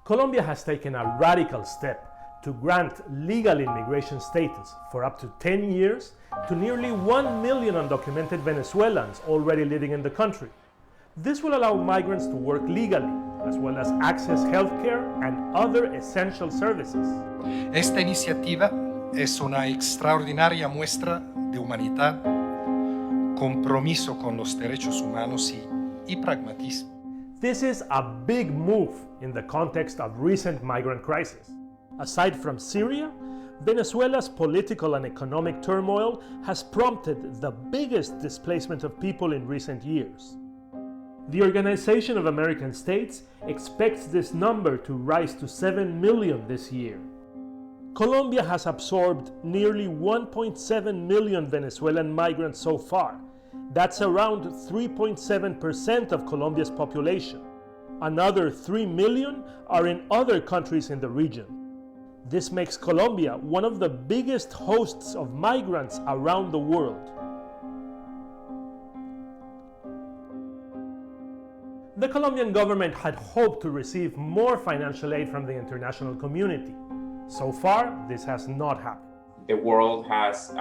Colombia has taken a radical step to grant legal immigration status for up to 10 years to nearly 1 million undocumented Venezuelans already living in the country. This will allow migrants to work legally, as well as access healthcare and other essential services. Esta iniciativa es una extraordinaria muestra de humanidad, compromiso con los derechos humanos y pragmatismo. This is a big move in the context of recent migrant crisis. Aside from Syria, Venezuela's political and economic turmoil has prompted the biggest displacement of people in recent years. The Organization of American States expects this number to rise to 7 million this year. Colombia has absorbed nearly 1.7 million Venezuelan migrants so far. That's around 3.7% of Colombia's population. Another 3 million are in other countries in the region. This makes Colombia one of the biggest hosts of migrants around the world. The Colombian government had hoped to receive more financial aid from the international community. So far, this has not happened. The world has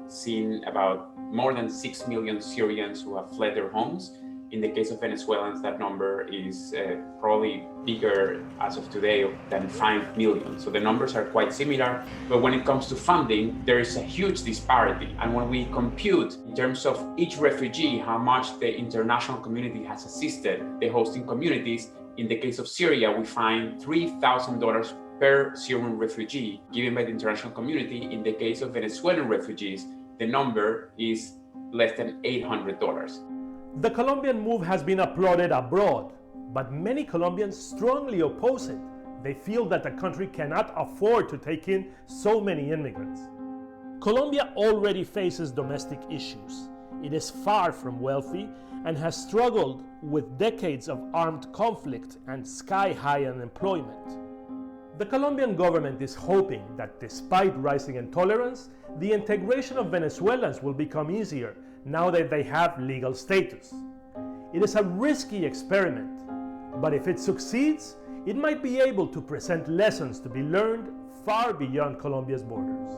seen about more than 6 million Syrians who have fled their homes. In the case of Venezuelans, that number is probably bigger as of today than 5 million. So the numbers are quite similar. But when it comes to funding, there is a huge disparity. And when we compute in terms of each refugee, how much the international community has assisted the hosting communities, in the case of Syria, we find $3,000 per Syrian refugee given by the international community. In the case of Venezuelan refugees, the number is less than $800. The Colombian move has been applauded abroad, but many Colombians strongly oppose it. They feel that the country cannot afford to take in so many immigrants. Colombia already faces domestic issues. It is far from wealthy and has struggled with decades of armed conflict and sky-high unemployment. The Colombian government is hoping that despite rising intolerance, the integration of Venezuelans will become easier now that they have legal status. It is a risky experiment, but if it succeeds, it might be able to present lessons to be learned far beyond Colombia's borders.